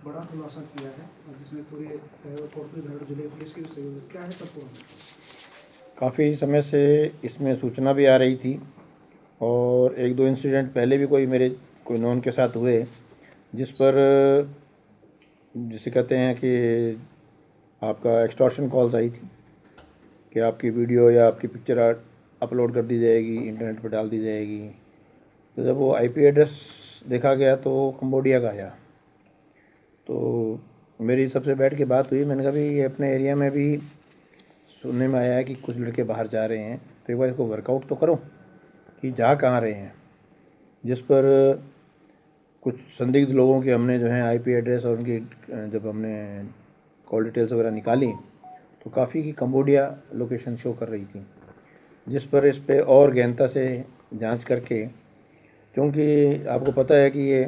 बड़ा खुलासा किया है जिसमें पूरे कोटपुर जिले पुलिस की सहयोग, क्या है सबको? काफ़ी समय से इसमें सूचना भी आ रही थी और एक दो इंसिडेंट पहले भी कोई नॉन के साथ हुए, जिस पर जिसे कहते हैं कि आपका एक्सटॉर्शन कॉल्स आई थी कि आपकी वीडियो या आपकी पिक्चर अपलोड कर दी जाएगी, इंटरनेट पर डाल दी जाएगी। तो जब वो आईपी एड्रेस देखा गया तो वो कंबोडिया का आया। तो मेरी सबसे बैठ के बात हुई, मैंने कहा भाई ये अपने एरिया में भी सुनने में आया है कि कुछ लड़के बाहर जा रहे हैं, तो एक बार इसको वर्कआउट तो करो कि जा कहाँ रहे हैं। जिस पर कुछ संदिग्ध लोगों के हमने जो है आईपी एड्रेस और उनकी जब हमने कॉल डिटेल्स वगैरह निकाली तो काफ़ी की कंबोडिया लोकेशन शो कर रही थी, जिस पर इस पर और गहनता से जांच करके, क्योंकि आपको पता है कि ये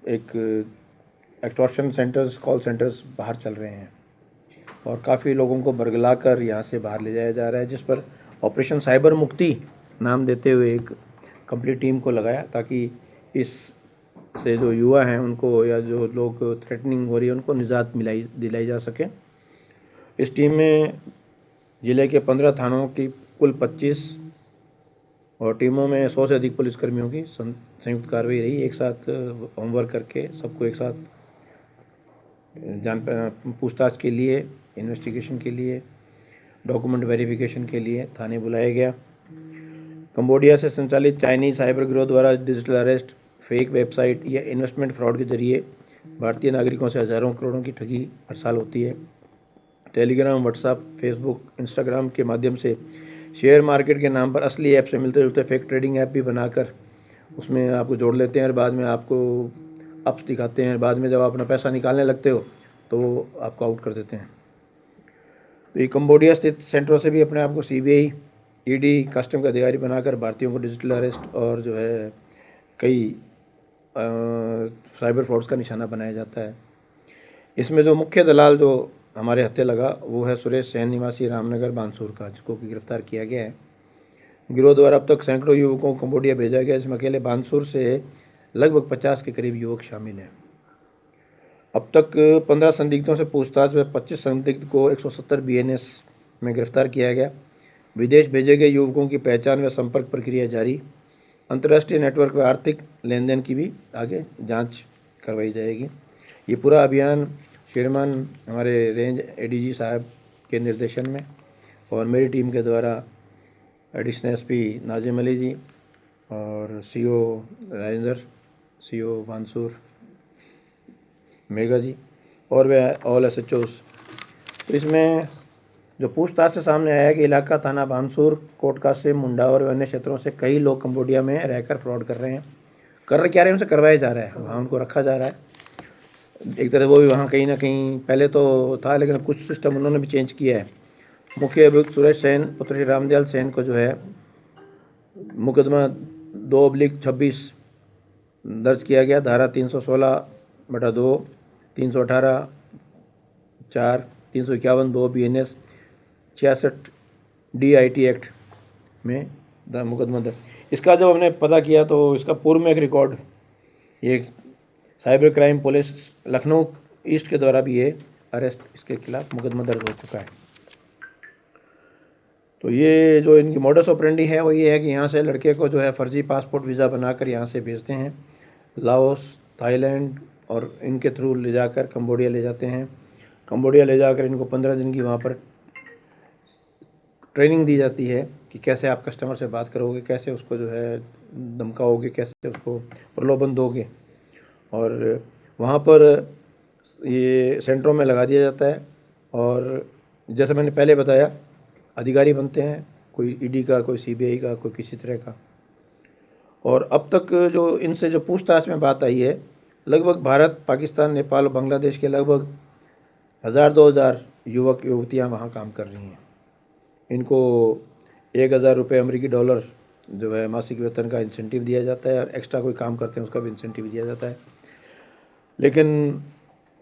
एक एक्सटॉर्शन सेंटर्स, कॉल सेंटर्स बाहर चल रहे हैं और काफ़ी लोगों को बरगला कर यहाँ से बाहर ले जाया जा रहा है, जिस पर ऑपरेशन साइबर मुक्ति नाम देते हुए एक कंप्लीट टीम को लगाया ताकि इस से जो युवा हैं उनको या जो लोग थ्रेटनिंग हो रही है उनको निजात दिलाई जा सके। इस टीम में ज़िले के 15 थानों की कुल 25 और टीमों में 100 से अधिक पुलिसकर्मियों की संयुक्त कार्रवाई रही। एक साथ होमवर्क करके सबको एक साथ पूछताछ के लिए, इन्वेस्टिगेशन के लिए, डॉक्यूमेंट वेरिफिकेशन के लिए थाने बुलाया गया। कंबोडिया से संचालित चाइनीज साइबर गिरोह द्वारा डिजिटल अरेस्ट, फेक वेबसाइट या इन्वेस्टमेंट फ्रॉड के जरिए भारतीय नागरिकों से हज़ारों करोड़ों की ठगी हर साल होती है। टेलीग्राम, व्हाट्सएप, फेसबुक, इंस्टाग्राम के माध्यम से शेयर मार्केट के नाम पर असली ऐप से मिलते जुलते फेक ट्रेडिंग ऐप भी बनाकर उसमें आपको जोड़ लेते हैं और बाद में आपको अप्स दिखाते हैं। बाद में जब आप अपना पैसा निकालने लगते हो तो वो आपको आउट कर देते हैं। तो ये कंबोडिया स्थित सेंटरों से भी अपने आप को सीबीआई, ईडी, कस्टम का अधिकारी बनाकर भारतीयों को डिजिटल अरेस्ट और जो है कई साइबर फ्रॉड्स का निशाना बनाया जाता है। इसमें जो मुख्य दलाल जो हमारे हत्थे लगा वो है सुरेश सैन, निवासी रामनगर बानसूर का, जिसको कि गिरफ्तार किया गया है। गिरोह द्वारा अब तक सैकड़ों युवकों को कंबोडिया भेजा गया, इसमें अकेले बानसूर से लगभग 50 के करीब युवक शामिल हैं। अब तक 15 संदिग्धों से पूछताछ में 25 संदिग्ध को 170 बीएनएस में गिरफ्तार किया गया। विदेश भेजे गए युवकों की पहचान व संपर्क प्रक्रिया जारी। अंतर्राष्ट्रीय नेटवर्क व आर्थिक लेन देन की भी आगे जांच करवाई जाएगी। ये पूरा अभियान श्रीमान हमारे रेंज एडीजी साहब के निर्देशन में और मेरी टीम के द्वारा एडिशनल एसपी नाजिम अली जी और सीओ राजेंद्र, सीओ बानसूर मेगा जी और वे ऑल एसएचओस। तो इसमें जो पूछताछ से सामने आया है कि इलाका थाना बानसूर, कोटकासिम, मुंडा और अन्य क्षेत्रों से कई लोग कंबोडिया में रहकर फ्रॉड कर रहे हैं। कर रहे क्या रहे हैं, उनसे करवाया जा रहा है, वहाँ उनको रखा जा रहा है। एक तरह वो भी वहाँ कहीं ना कहीं पहले तो था, लेकिन कुछ सिस्टम उन्होंने भी चेंज किया है। मुख्य अभियुक्त सुरेश सैन पुत्र श्री रामदयाल सैन को जो है मुकदमा 2/26 दर्ज किया गया, धारा 316/2, 318/4, 351/2 बीएनएस, 66 DIT एक्ट में मुकदमा दर्ज। इसका जब हमने पता किया तो इसका पूर्व में एक रिकॉर्ड ये cyber crime police Lucknow east के द्वारा भी ये अरेस्ट, इसके खिलाफ मुकदमा दर्ज हो चुका है। तो ये जो इनकी मॉडस ऑपरेंडी है वो ये है कि यहाँ से लड़के को जो है फर्जी पासपोर्ट वीज़ा बनाकर यहाँ से भेजते हैं, लाओस, थाईलैंड और इनके थ्रू ले जाकर कंबोडिया ले जाते हैं। कंबोडिया ले जाकर इनको 15 दिन की वहाँ पर ट्रेनिंग दी जाती है कि कैसे आप कस्टमर से बात करोगे, कैसे उसको जो है धमकाओगे, कैसे उसको प्रलोभन दोगे, और वहाँ पर ये सेंटरों में लगा दिया जाता है। और जैसे मैंने पहले बताया, अधिकारी बनते हैं, कोई ईडी का, कोई सीबीआई का, कोई किसी तरह का। और अब तक जो इनसे जो पूछताछ में बात आई है, लगभग भारत, पाकिस्तान, नेपाल और बांग्लादेश के लगभग 1000-2000 युवक युवतियाँ वहाँ काम कर रही हैं। इनको 1000 रुपये अमेरिकी डॉलर जो है मासिक वेतन का इंसेंटिव दिया जाता है और एक्स्ट्रा कोई काम करते हैं उसका भी इंसेंटिव दिया जाता है। लेकिन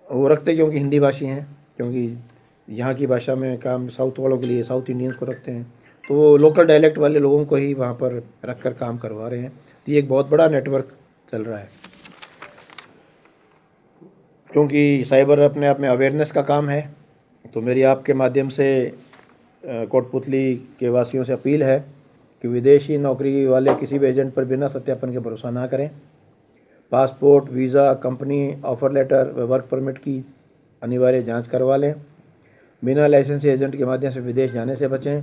वो रखते क्योंकि हिंदी भाषी हैं, क्योंकि यहाँ की भाषा में काम साउथ वालों के लिए, साउथ इंडियंस को रखते हैं, तो वो लोकल डायलेक्ट वाले लोगों को ही वहाँ पर रख कर काम करवा रहे हैं। तो ये एक बहुत बड़ा नेटवर्क चल रहा है। क्योंकि साइबर अपने आप में अवेयरनेस का काम है, तो मेरी आपके माध्यम से कोटपुतली के वासियों से अपील है कि विदेशी नौकरी वाले किसी भी एजेंट पर बिना सत्यापन के भरोसा ना करें। Passport, visa, company offer letter व वर्क परमिट की अनिवार्य जांच करवा लें। बिना लाइसेंसी एजेंट के माध्यम से विदेश जाने से बचें।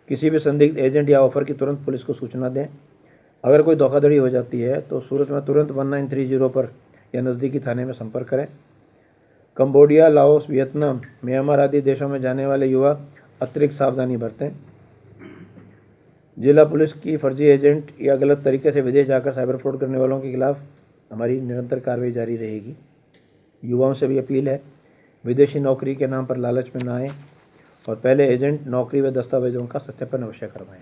किसी भी संदिग्ध एजेंट या ऑफर की तुरंत पुलिस को सूचना दें। अगर कोई धोखाधड़ी हो जाती है तो सूरत में तुरंत 1930 पर या नज़दीकी थाने में संपर्क करें। कंबोडिया, लाओस, वियतनाम, म्यांमार आदि देशों में जाने वाले युवा अतिरिक्त सावधानी बरतें। जिला पुलिस की फर्जी एजेंट या गलत तरीके से विदेश जाकर साइबर फ्रॉड करने वालों के खिलाफ हमारी निरंतर कार्रवाई जारी रहेगी। युवाओं से भी अपील है, विदेशी नौकरी के नाम पर लालच में ना आए और पहले एजेंट, नौकरी व दस्तावेजों का सत्यापन अवश्य करवाएं।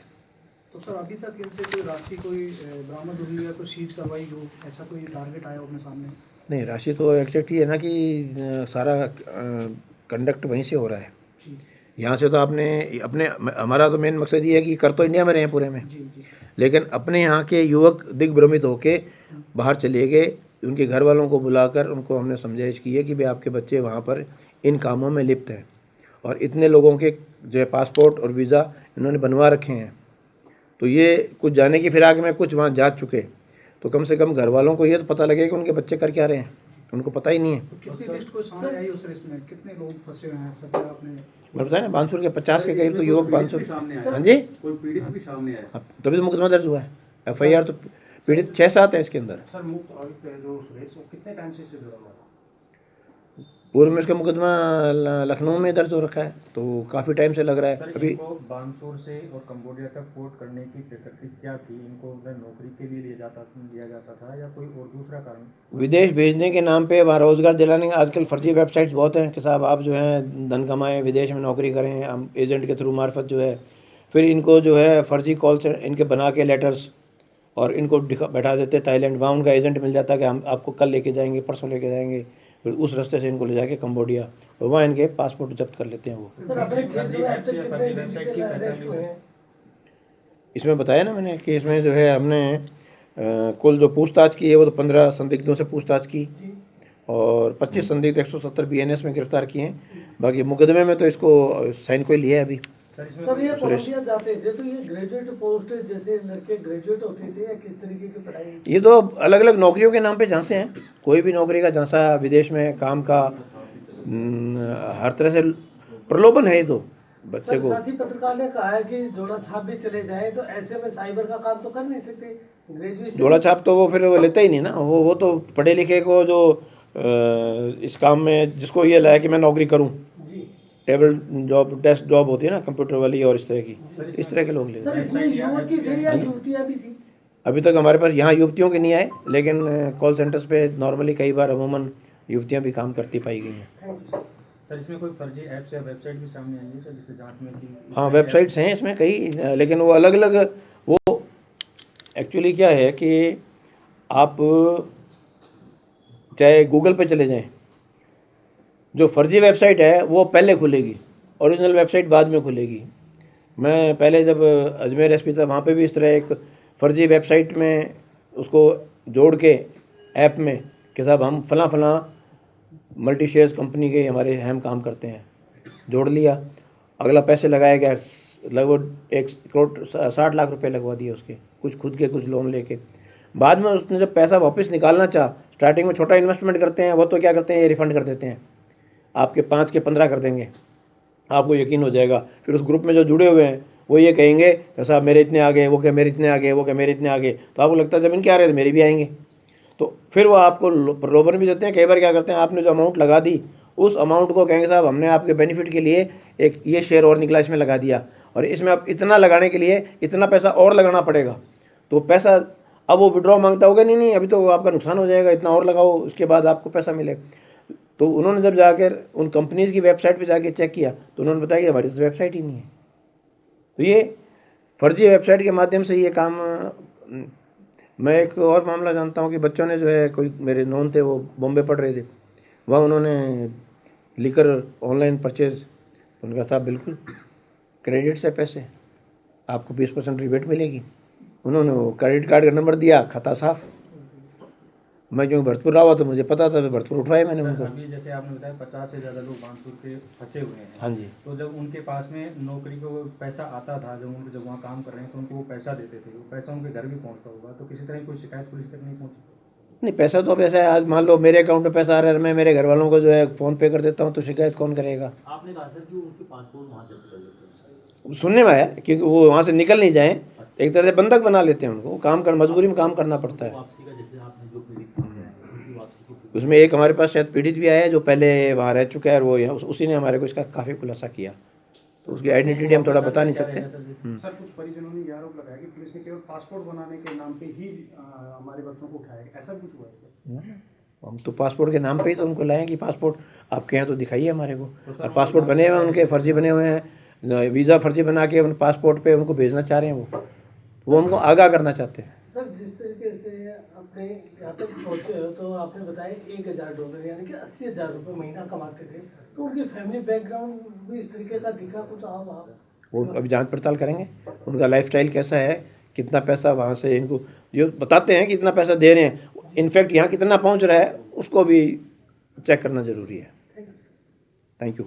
तो सर अभी तक इनसे कोई राशि कोई बरामद हुई या कोई सीज करवाई हो, ऐसा कोई टारगेट आया अपने सामने? नहीं, राशि तो एग्जैक्ट ही है ना कि सारा कंडक्ट वहीं से हो रहा है। जी यहाँ से तो आपने अपने हमारा तो मेन मकसद ये है कि कर तो इंडिया में रहे हैं पूरे में, जी जी। लेकिन अपने यहाँ के युवक दिग्भ्रमित होके बाहर चले गए। उनके घर वालों को बुलाकर उनको हमने समझाइश की है कि भाई आपके बच्चे वहाँ पर इन कामों में लिप्त हैं और इतने लोगों के जो है पासपोर्ट और वीज़ा इन्होंने बनवा रखे हैं। तो ये कुछ जाने की फिराक में कुछ वहाँ जा चुके, तो कम से कम घर वालों को ये तो पता लगे कि उनके बच्चे कर क्या रहे हैं, उनको पता ही नहीं है। तो कितनी लिस्ट कोई सामने आई उस लिस्ट में, कितने लोग फंसे हुए हैं सब आपने? मैं बताया ना, बानसूर के 50 के करीब तो युवक बानसूर। हाँ जी, कोई पीड़ित भी सामने आया? तभी तो मुकदमा दर्ज हुआ है। FIR तो पीड़ित 6-7 है इसके अंदर। सर मुक्त आयुक्त जो सुरेश, वो कितने टाइम से इससे जुड़ा हुआ था? पूर्व में इसका मुकदमा लखनऊ में दर्ज हो रखा है, तो काफ़ी टाइम से लग रहा है। सर अभी इनको बानसूर से और कंबोडिया तक पोर्ट करने की प्रकृति क्या थी? इनको उधर नौकरी के लिए लिया जाता था या कोई और दूसरा कारण? विदेश भेजने के नाम पे वहाँ रोज़गार दिलाने आजकल फर्जी वेबसाइट्स बहुत हैं कि साहब आप जो है धन कमाएं, विदेश में नौकरी करें, हम एजेंट के थ्रू मार्फत जो है फिर इनको जो है फर्जी कॉल से इनके बना के लेटर्स और इनको बैठा देते थाईलैंड। वहाँ उनका एजेंट मिल जाता है कि हम आपको कल लेके जाएंगे, परसों लेके जाएंगे, फिर उस रास्ते से इनको ले जाके कंबोडिया और वहाँ इनके पासपोर्ट जब्त कर लेते हैं वो। इसमें बताया ना मैंने कि इसमें जो है हमने कुल जो पूछताछ की है वो तो 15 संदिग्धों से पूछताछ की और 25 संदिग्ध 170 BNS में गिरफ्तार किए हैं। बाकी मुकदमे में तो इसको साइन को लिया है अभी। सर ये कोलंबिया जाते थे तो ये ग्रेजुएट पोस्ट जैसे लड़के ग्रेजुएट होते थे या किस तरीके की पढ़ाई? ये तो अलग अलग नौकरियों के नाम पे झांसे हैं, कोई भी नौकरी का झांसा विदेश में काम का हर तरह से प्रलोभन है। ये तो बच्चे को साथी पत्रकार ने कहा है कि जोड़ा छाप भी चले जाए तो ऐसे में साइबर का काम तो कर नहीं सकते। ग्रेजुएशन जोड़ा छाप तो वो फिर वो लेता ही नहीं ना, वो तो पढ़े लिखे को जो इस काम में जिसको ये लाया कि मैं नौकरी करूं, टेबल जॉब, डेस्क जॉब होती है ना कंप्यूटर वाली और इस तरह की, इस तरह के लोग ले। सर इसमें युवक की थी या युवतियां भी थी? अभी तक हमारे पास यहाँ युवतियों के नहीं आए, लेकिन कॉल सेंटर्स पे नॉर्मली कई बार अमूमन युवतियाँ भी काम करती पाई गई हैं। सर इसमें कोई फर्जी ऐप्स या वेबसाइट भी सामने आई है सर जिससे जांच में की? हाँ, वेबसाइट्स हैं इसमें कई, लेकिन वो अलग अलग, वो एक्चुअली क्या है कि आप चाहे गूगल पे चले जाएं, जो फर्जी वेबसाइट है वो पहले खुलेगी, ओरिजिनल वेबसाइट बाद में खुलेगी। मैं पहले जब अजमेर SP था वहाँ पे भी इस तरह एक फर्जी वेबसाइट में उसको जोड़ के ऐप में कि साहब हम फलां फलां मल्टी शेयर्स कंपनी के हमारे हम काम करते हैं, जोड़ लिया, अगला पैसे लगाया गया, लगभग 1 करोड़ 60 लाख रुपए लगवा दिए उसके, कुछ खुद के कुछ लोन लेके। बाद में उसने जब पैसा वापस निकालना चाहा, स्टार्टिंग में छोटा इन्वेस्टमेंट करते हैं वो तो क्या करते हैं, ये रिफ़ंड कर देते हैं, आपके 5 के 15 कर देंगे, आपको यकीन हो जाएगा। फिर उस ग्रुप में जो जुड़े हुए हैं वो ये कहेंगे कि साहब मेरे इतने आ गए, वो क्या मेरे इतने आ गए, वो क्या मेरे इतने आ गए, तो आपको लगता है जब इनके आ रहे हैं तो मेरे भी आएंगे, तो फिर वो आपको प्रलोभन भी देते हैं। कई बार क्या करते हैं, आपने जो अमाउंट लगा दी उस अमाउंट को कहेंगे साहब हमने आपके बेनिफिट के लिए एक ये शेयर और निकला इसमें लगा दिया और इसमें आप इतना लगाने के लिए इतना पैसा और लगाना पड़ेगा, तो पैसा अब वो विड्रॉ मांगता होगा, नहीं अभी तो आपका नुकसान हो जाएगा, इतना और लगाओ उसके बाद आपको पैसा मिलेगा। तो उन्होंने जब जाकर उन कंपनीज़ की वेबसाइट पे जाके चेक किया तो उन्होंने बताया कि हमारी वेबसाइट ही नहीं है। तो ये फर्जी वेबसाइट के माध्यम से ये काम। मैं एक और मामला जानता हूँ कि बच्चों ने जो है, कोई मेरे नॉन थे वो बॉम्बे पढ़ रहे थे, वहाँ उन्होंने लिकर ऑनलाइन परचेज, उनका साहब बिल्कुल क्रेडिट से पैसे, आपको 20% रिबेट मिलेगी। उन्होंने वो क्रेडिट कार्ड का नंबर दिया, खाता साफ, मैं क्योंकि भरतपुर रहा हुआ तो मुझे पता था, तो भरतपुर उठवाए मैंने सर, उनको। अभी जैसे आपने बताया 50 से ज़्यादा लोग बानसूर के फंसे हुए हैं। हाँ जी। तो जब उनके पास में नौकरी को पैसा आता था, जब वहाँ काम कर रहे हैं तो उनको वो पैसा देते थे, वो पैसा उनके घर भी पहुँचता होगा, तो किसी तरह की कोई शिकायत पुलिस तक नहीं पहुँची? नहीं, पैसा तो अब ऐसा है, आज मान लो मेरे अकाउंट में पैसा आ रहा है, मैं मेरे घर वालों को जो है फ़ोन पे कर देता हूँ, तो शिकायत कौन करेगा? आपने कहा सर कि उनके पासपोर्ट वहाँ जब्त कर लेते हैं। सुनने में आया क्योंकि वो वहाँ से निकल नहीं जाए, एक तरह से बंधक बना लेते हैं उनको, वो काम कर मजबूरी में काम करना पड़ता है। वापसी का जैसे आपने जो पीड़ित सामने आए हैं, उनकी वापसी को उसमें एक हमारे पास शायद पीड़ित भी आया है जो पहले वहाँ रह चुका है, और वो यहाँ उसी ने हमारे को इसका काफ़ी खुलासा किया, तो उसकी आइडेंटिटी हम थोड़ा बता नहीं सकते। सर, कुछ परिजनों ने ये आरोप लगाया कि पुलिस ने केवल पासपोर्ट बनाने के नाम पे ही हमारे बच्चों को उठाया, ऐसा कुछ हुआ है क्या? हम तो पासपोर्ट के नाम पे ही तो उनको लाए कि पासपोर्ट आपके यहाँ तो दिखाइए हमारे को, और पासपोर्ट बने हुए हैं उनके, फर्जी बने हुए हैं, वीज़ा फर्जी बना के उन पासपोर्ट पे उनको भेजना चाह रहे हैं, वो हमको आगाह करना चाहते हैं। सर, जिस तरीके से अपने यहाँ तक पहुँचे हो तो आपने बताया $1,000 यानी कि 80,000 रुपये महीना कमाते थे, तो उनकी फैमिली बैकग्राउंड भी इस तरीके का दिखा कुछ आप? वो अभी जांच पड़ताल करेंगे, उनका लाइफस्टाइल कैसा है, कितना पैसा वहाँ से इनको जो बताते हैं कि इतना पैसा दे रहे हैं, इनफैक्ट यहाँ कितना पहुँच रहा है उसको भी चेक करना ज़रूरी है। Thank you.